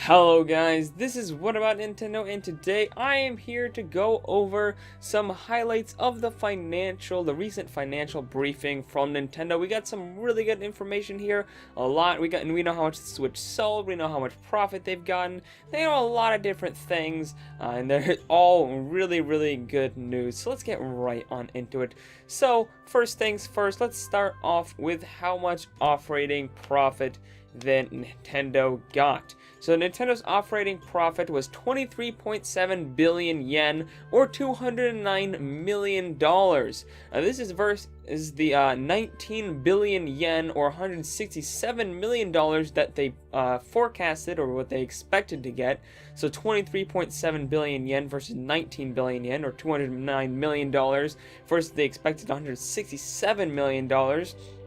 Hello guys, this is What About Nintendo, and today I am here to go over some highlights of the recent financial briefing from Nintendo. We got some really good information here, and we know how much the Switch sold, we know how much profit they've gotten, they know a lot of different things, and they're all really good news. So let's get right on into it. So first things first, let's start off with how much operating profit that Nintendo got. So Nintendo's operating profit was 23.7 billion yen, or $209 million. This is versus the 19 billion yen, or $167 million that they forecasted, or what they expected to get. So 23.7 billion yen versus 19 billion yen, or $209 million, versus the expected $167 million,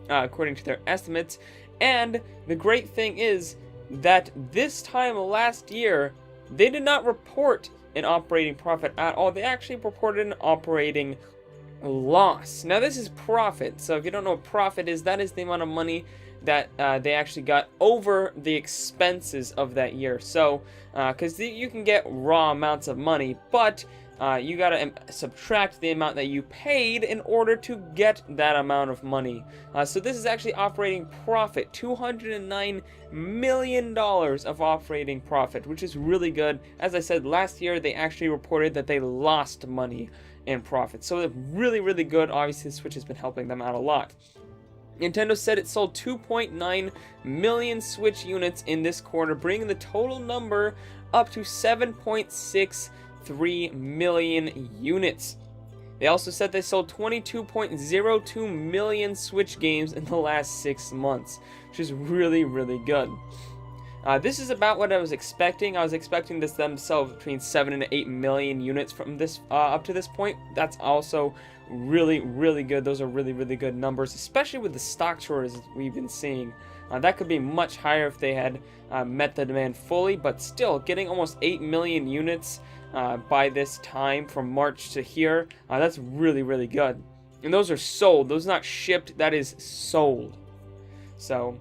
according to their estimates. And the great thing is that this time last year, they did not report an operating profit at all. They actually reported an operating loss. Now this is profit, so if you don't know what profit is, that is the amount of money that they actually got over the expenses of that year. So, because you can get raw amounts of money, but you gotta subtract the amount that you paid in order to get that amount of money. So this is actually operating profit, $209 million of operating profit, which is really good. As I said, last year they actually reported that they lost money in profit. So really good. Obviously, the Switch has been helping them out a lot. Nintendo said it sold 2.9 million Switch units in this quarter, bringing the total number up to 7.63 million units. They also said they sold 22.02 million Switch games in the last 6 months, which is really good. This is about what I was expecting. I was expecting them to sell between 7 and 8 million units from this up to this point. That's also really good. Those are really good numbers, especially with the stock shortages we've been seeing. That could be much higher if they had met the demand fully, but still, getting almost 8 million units by this time from March to here, that's really good. And those are sold. Those are not shipped. That is sold. So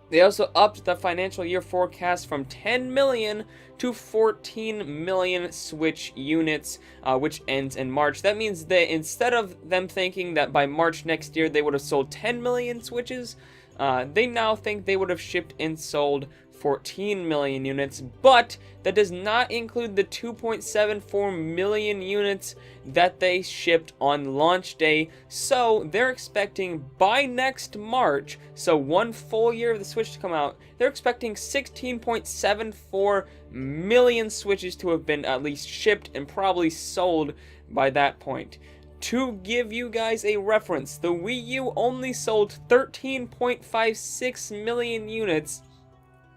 they also upped the financial year forecast from 10 million to 14 million Switch units, which ends in March. That means that instead of them thinking that by March next year they would have sold 10 million Switches, they now think they would have shipped and sold 14 million units, but that does not include the 2.74 million units that they shipped on launch day. So they're expecting by next March, so one full year of the Switch to come out, they're expecting 16.74 million Switches to have been at least shipped and probably sold by that point. To give you guys a reference, the Wii U only sold 13.56 million units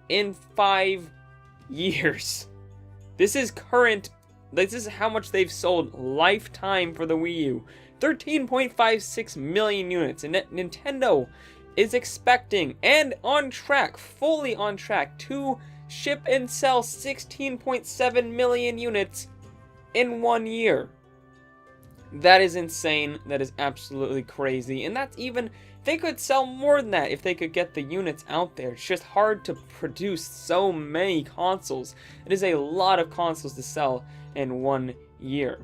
in 5 years. This is current. This is how much they've sold lifetime for the Wii U. 13.56 million units. And Nintendo is expecting and on track, fully on track, to ship and sell 16.7 million units in 1 year. That is insane. That is absolutely crazy. And that's even, they could sell more than that if they could get the units out there. It's just hard to produce so many consoles. It is a lot of consoles to sell in 1 year.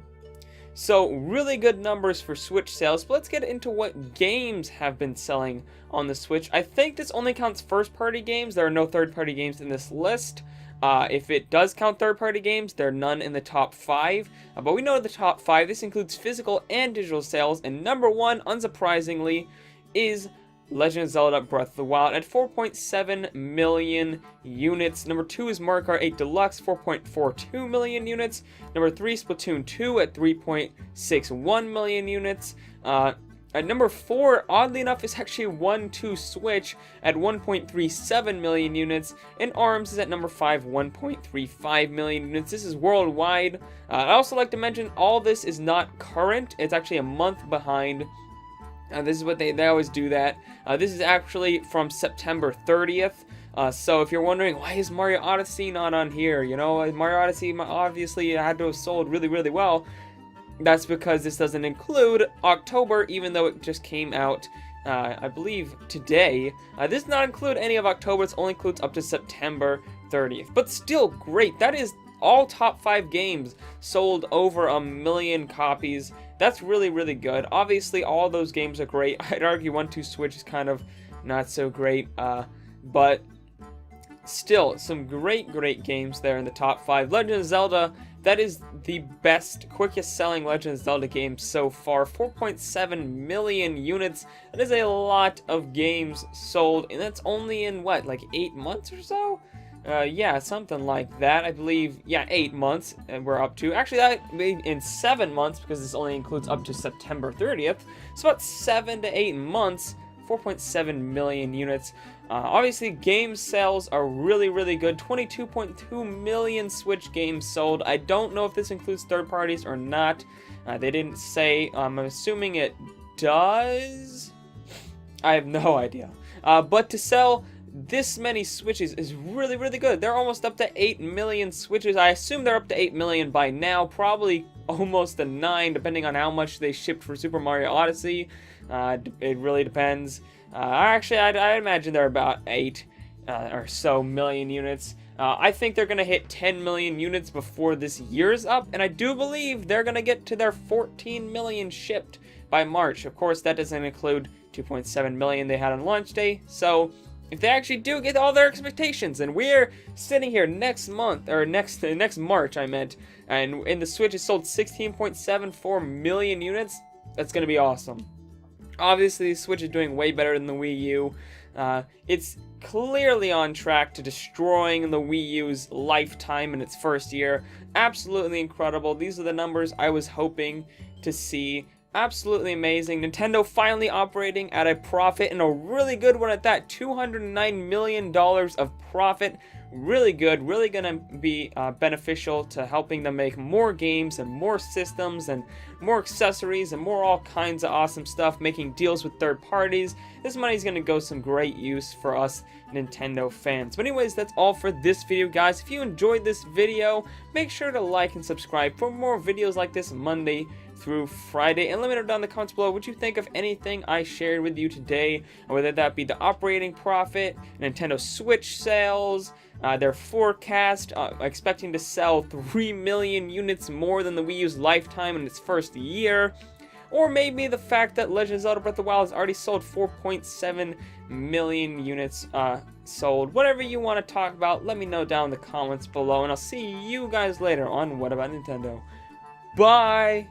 So really good numbers for Switch sales. But let's get into what games have been selling on the Switch. I think this only counts first-party games. There are no third-party games in this list. If it does count third-party games, there are none in the top 5. But we know the top 5. This includes physical and digital sales. And number 1, unsurprisingly, is Legend of Zelda Breath of the Wild at 4.7 million units. Number 2 is Mario Kart 8 Deluxe, 4.42 million units. Number 3, Splatoon 2 at 3.61 million units. At number 4, oddly enough, is actually 1-2 Switch at 1.37 million units, and ARMS is at number 5, 1.35 million units. This is worldwide. I'd also like to mention all this is not current. It's actually a month behind. This is what they always do that. This is actually from September 30th. So if you're wondering, why is Mario Odyssey not on here? You know, Mario Odyssey obviously had to have sold really well. That's because this doesn't include October, even though it just came out I believe today. This does not include any of October. It only includes up to September 30th. But still great. That is all top 5 games sold over 1 million copies. That's really, really good. Obviously, all those games are great. I'd argue 1-2 Switch is kind of not so great, but still, some great games there in the top 5. Legend of Zelda, that is the best, quickest selling Legend of Zelda game so far. 4.7 million units. That is a lot of games sold, and that's only in, what, like 8 months or so? Yeah, something like that. I believe, yeah, 8 months, and we're up to. Actually, that may in 7 months, because this only includes up to September 30th. So about 7 to 8 months, 4.7 million units. Obviously, game sales are really good. 22.2 million Switch games sold. I don't know if this includes third parties or not. They didn't say. I'm assuming it does. I have no idea. But to sell this many Switches is really good. They're almost up to 8 million Switches. I assume they're up to 8 million by now. Probably almost to 9, depending on how much they shipped for Super Mario Odyssey. It really depends. Actually, I imagine they're about 8 or so million units. I think they're going to hit 10 million units before this year's up, and I do believe they're going to get to their 14 million shipped by March. Of course, that doesn't include 2.7 million they had on launch day, so if they actually do get all their expectations, and we're sitting here next month, or next March, I meant, and the Switch has sold 16.74 million units, that's going to be awesome. Obviously, the Switch is doing way better than the Wii U. It's clearly on track to destroying the Wii U's lifetime in its first year. Absolutely incredible. These are the numbers I was hoping to see. Absolutely amazing. Nintendo finally operating at a profit, and a really good one at that. $209 million of profit. Really good, really gonna be beneficial to helping them make more games and more systems and more accessories and more all kinds of awesome stuff, making deals with third parties. This money's gonna go some great use for us Nintendo fans. But anyways, that's all for this video, guys. If you enjoyed this video, make sure to like and subscribe for more videos like this Monday through Friday, and let me know down in the comments below what you think of anything I shared with you today, whether that be the operating profit, Nintendo Switch sales, their forecast, expecting to sell 3 million units more than the Wii U's lifetime in its first year, or maybe the fact that Legend of Zelda Breath of the Wild has already sold 4.7 million units sold. Whatever you want to talk about, let me know down in the comments below, and I'll see you guys later on What About Nintendo. Bye!